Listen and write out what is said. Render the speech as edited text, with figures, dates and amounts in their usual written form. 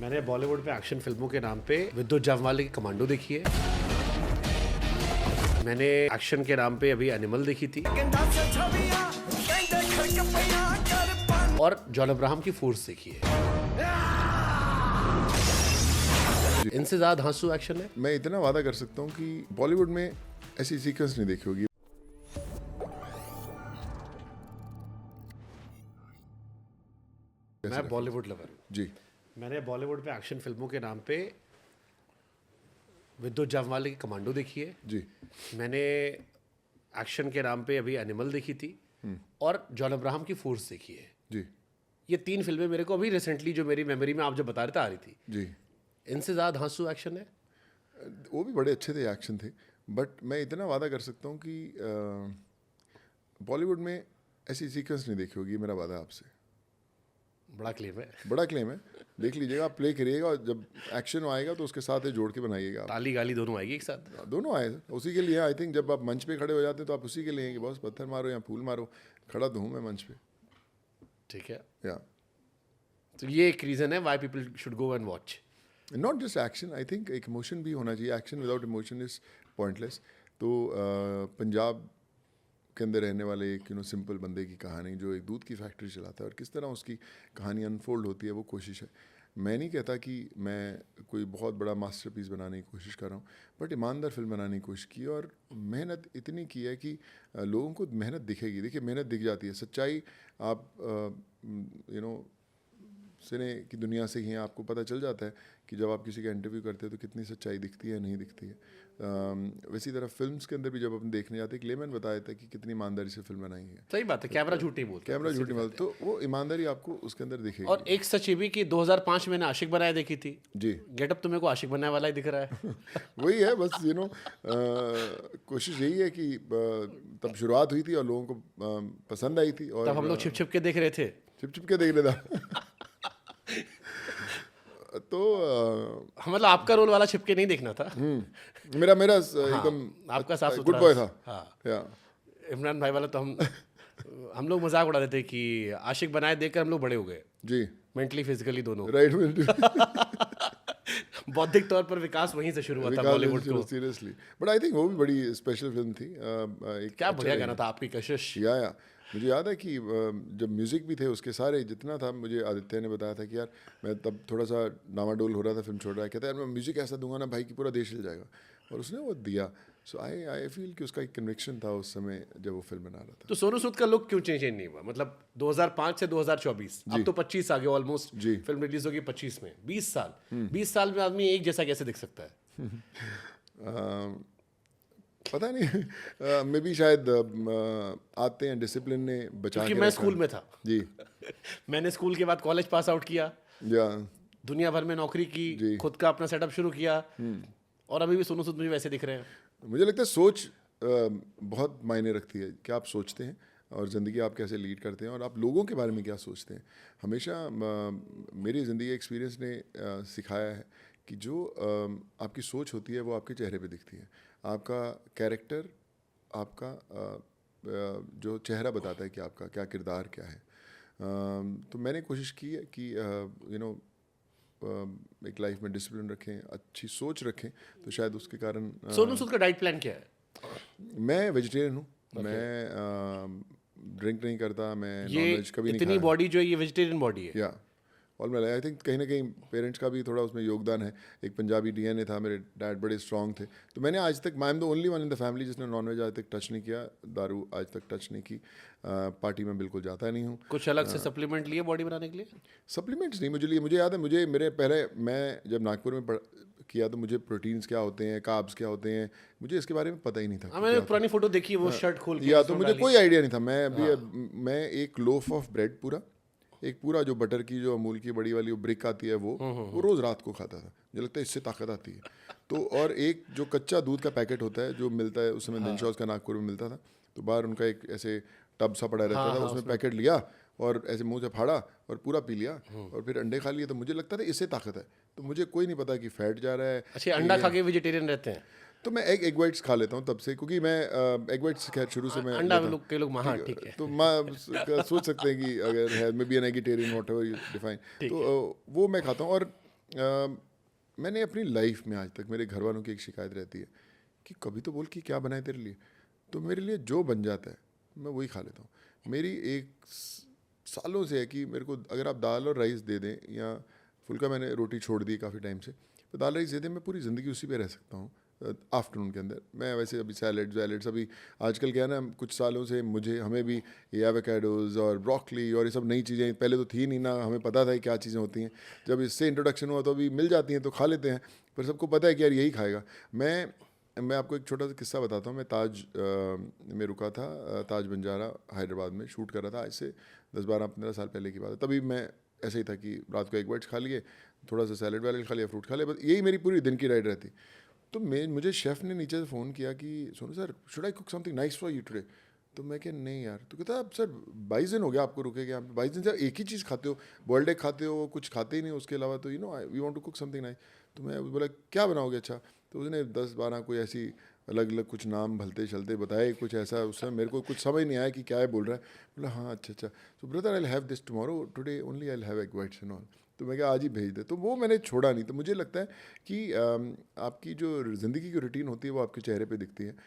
मैंने बॉलीवुड पे एक्शन फिल्मों के नाम पे विद्युत जामवाल की कमांडो देखी है। मैंने एक्शन के नाम पे अभी एनिमल देखी थी और जॉन अब्राहम की फोर्स देखी है। इनसे ज्यादा धांसू एक्शन है। मैं इतना वादा कर सकता हूँ कि बॉलीवुड में ऐसी सीक्वेंस नहीं देखी होगी। मैं बॉलीवुड लवर हूँ जी। मैंने बॉलीवुड पे एक्शन फिल्मों के नाम पे विद्युत जामवाल की कमांडो देखी है। जी। मैंने एक्शन के नाम पे अभी एनिमल देखी थी और जॉन अब्राहम की फोर्स देखी है। जी। ये 3 फिल्में मेरे को अभी रिसेंटली जो मेरी मेमोरी में आप जब बता रहे थे आ रही थी। जी। इनसे ज़्यादा धांसू एक्शन है। वो भी बड़े अच्छे थे, एक्शन थे, बट मैं इतना वादा कर सकता हूँ कि बॉलीवुड में ऐसी सीक्वेंस नहीं देखी होगी। मेरा वादा आपसे। बड़ा क्लेम है। बड़ा क्लेम है, देख लीजिएगा, आप प्ले करिएगा और जब एक्शन आएगा तो उसके साथ ये जोड़ के बनाइएगा। ताली गाली दोनों आएगी एक साथ। दोनों आए उसी के लिए। आई थिंक जब आप मंच पे खड़े हो जाते हैं तो आप उसी के लिए हैं कि बॉस पत्थर मारो या फूल मारो। खड़ा तो हूँ मैं मंच पे। ठीक है। या तो ये एक रीज़न है why people should go and watch. Not just action, I think एक इमोशन भी होना चाहिए। Action without emotion is pointless. तो पंजाब के अंदर रहने वाले एक सिंपल बंदे की कहानी जो एक दूध की फैक्ट्री चलाता है और किस तरह उसकी कहानी अनफोल्ड होती है, वो कोशिश है। मैं नहीं कहता कि मैं कोई बहुत बड़ा मास्टरपीस बनाने की कोशिश कर रहा हूँ, बट ईमानदार फिल्म बनाने की कोशिश की और मेहनत इतनी की है कि लोगों को मेहनत दिखेगी। देखिए, मेहनत दिख जाती है। सच्चाई आप सिने की दुनिया से ही आपको पता चल जाता है कि जब आप किसी का इंटरव्यू करते हैं तो कितनी सच्चाई दिखती है, नहीं दिखती है। वैसी तरह फिल्म्स के अंदर भी जब अपन देखने जाते हैं, क्लेमन बताया था कि कितनी ईमानदारी से फिल्म बनाई है। सही बात है, कैमरा झूठ नहीं बोलता। कैमरा झूठ नहीं बोलता, तो वो ईमानदारी आपको उसके अंदर दिखेगी। और एक सच ये भी कि 2005 में मैंने आशिक बनाया देखी थी। जी। गेटअप तो मेरे को आशिक बनाने वाला ही दिख रहा है। वही है बस, कोशिश यही है कि तब शुरुआत हुई थी और लोगों को पसंद आई थी। और तब हम लोग छिप छिप के देख रहे थे। छिप छिप के देख रहे था। तो मतलब आपका रोल वाला छिपके नहीं देखना था। मेरा एकदम आपका साफ गुड सुथरा बॉय था। हाँ। या इमरान भाई वाला तो हम लोग मजाक उड़ा देते कि आशिक बनाए देखकर हम लोग बड़े हो गए, जी, मेंटली फिजिकली दोनों। राइट। बौद्धिक तौर पर विकास वहीं से शुरू हुआ था बॉलीवुड को। सीरियसली, बट आई थिंक वो भी बड़ी स्पेशल फिल्म थी। क्या बढ़िया गाना था आपकी कशिश। या मुझे याद है कि जब म्यूज़िक भी थे उसके सारे जितना था, मुझे आदित्य ने बताया था कि यार मैं तब थोड़ा सा डामाडोल हो रहा था, फिल्म छोड़ रहा है, कहता है यार मैं म्यूज़िक ऐसा दूंगा ना भाई कि पूरा देश हिल जाएगा, और उसने वो दिया। सो आई फील कि उसका एक कन्विक्शन था उस समय जब वो फिल्म बना रहा था। तो सोनू सूद का लुक क्यों चेंज नहीं हुआ? मतलब 2005 से 2024, अब तो 25 आ गया ऑलमोस्ट। फिल्म रिलीज होगी 25 में। 20 साल में आदमी एक जैसा कैसे दिख सकता है? पता नहीं, मे बी शायद आते हैं डिसिप्लिन ने बचा क्योंकि के मैं रखा। स्कूल में था जी। मैंने स्कूल के बाद कॉलेज पास आउट किया, या दुनिया भर में नौकरी की, खुद का अपना सेटअप शुरू किया, और अभी भी सोनू सूद मुझे वैसे दिख रहे हैं। मुझे लगता है सोच बहुत मायने रखती है। क्या आप सोचते हैं और ज़िंदगी आप कैसे लीड करते हैं और आप लोगों के बारे में क्या सोचते हैं। हमेशा मेरी ज़िंदगी एक्सपीरियंस ने सिखाया है कि जो आपकी सोच होती है वो आपके चेहरे पे दिखती है। आपका कैरेक्टर, आपका जो चेहरा बताता है कि आपका क्या किरदार क्या है। तो मैंने कोशिश की है कि एक लाइफ में डिसिप्लिन रखें, अच्छी सोच रखें, तो शायद उसके कारण। सोनू सूद का डाइट प्लान क्या है? मैं वेजिटेरियन हूँ। मैं ड्रिंक नहीं करता, मैं नॉनवेज कभी नहीं इतनी खाया। बॉडी जो है ये वेजिटेरियन बॉडी है। या all my life I think कहीं ना कहीं पेरेंट्स का भी थोड़ा उसमें योगदान है। एक पंजाबी डीएनए था, मेरे डैड बड़े स्ट्रॉन्ग थे, तो मैंने आज तक, I am the only one in the family जिसने नॉनवेज आज तक टच नहीं किया, दारू आज तक टच नहीं की, पार्टी में बिल्कुल जाता नहीं हूँ। कुछ अलग से सप्लीमेंट लिए बॉडी बनाने के लिए? सप्लीमेंट्स नहीं मुझे याद है, मेरे पहले मैं जब नागपुर में किया तो मुझे प्रोटीन्स क्या होते हैं, कार्ब्स क्या होते हैं, मुझे इसके बारे में पता ही नहीं था। मैंने पुरानी फोटो देखी, वो शर्ट खोल के या तो मुझे कोई आइडिया नहीं था। मैं एक लोफ ऑफ ब्रेड पूरा जो बटर की, जो अमूल की बड़ी वाली वो ब्रिक आती है, वो रोज़ रात को खाता था। मुझे लगता है इससे ताकत आती है। तो और एक जो कच्चा दूध का पैकेट होता है जो मिलता है, उस समय दिनशॉ उसका नागपुर में मिलता था, तो बाहर उनका एक ऐसे टब सा पड़ा रहता था, उसमें पैकेट लिया और ऐसे मुंह से फाड़ा और पूरा पी लिया और फिर अंडे खा लिए। तो मुझे लगता था इससे ताकत है, तो मुझे कोई नहीं पता कि फैट जा रहा है। अच्छा, अंडा खा के वेजिटेरियन रहते हैं? तो मैं एग वाइट्स खा लेता हूँ तब से, क्योंकि मैं एग वाइट्स खैर शुरू से मैं अंडा के लोग महा ठीक है। तो सोच सकते हैं कि अगर है maybe an eggetarian whatever you define, तो वो मैं खाता हूँ। और मैंने अपनी लाइफ में आज तक, मेरे घर वालों की एक शिकायत रहती है कि कभी तो बोल कि क्या बनाए तेरे लिए, तो मेरे लिए जो बन जाता है मैं वही खा लेता हूँ। मेरी सालों से है कि मेरे को अगर आप दाल और राइस दे दें, या फुल्का, मैंने रोटी छोड़ दी काफ़ी टाइम से, तो दाल राइस दे दें, मैं पूरी ज़िंदगी उसी पे रह सकता हूँ। आफ्टरनून के अंदर मैं वैसे अभी सैलड्स अभी आजकल क्या है ना, कुछ सालों से हमें भी ये एवोकाडोज और ब्रोकली और ये सब नई चीज़ें पहले तो थी नहीं ना, हमें पता था क्या चीज़ें होती हैं। जब इससे इंट्रोडक्शन हुआ तो अभी मिल जाती हैं तो खा लेते हैं, पर सबको पता है कि यार यही खाएगा। मैं आपको एक छोटा सा किस्सा बताता हूँ। मैं ताज में रुका था, ताज बंजारा हैदराबाद में शूट कर रहा था, आज से 10-12-15 साल पहले की बात है। तभी मैं ऐसे ही था कि रात को 1 बाइट खा लिए, थोड़ा सा सैलड वैलड खा लिया, फ्रूट खा लिया, बस यही मेरी पूरी दिन की डाइट रहती। तो मुझे शेफ़ ने नीचे से फ़ोन किया कि Sonu sir, should I cook something nice for you today? तो मैं क्या, नहीं यार। तो कहता अब सर 22 दिन हो गया आपको रुके, यहाँ पे 22 दिन से एक ही चीज़ खाते हो, बॉइल्ड एग खाते हो, कुछ खाते ही नहीं उसके अलावा, तो we want to cook something nice. तो मैं बोला क्या बनाओगे? अच्छा। तो उसने 10-12 कोई ऐसी अलग अलग कुछ नाम भलते चलते बताए, कुछ ऐसा, उसमें मेरे को कुछ समझ नहीं आया कि क्या है बोल रहा है। बोला हाँ अच्छा। तो brother, I will have this tomorrow, today only I will have egg whites and all. तो मैं क्या, आज ही भेज दे। तो वो मैंने छोड़ा नहीं। तो मुझे लगता है कि आपकी जो ज़िंदगी की रूटीन होती है वो आपके चेहरे पे दिखती है।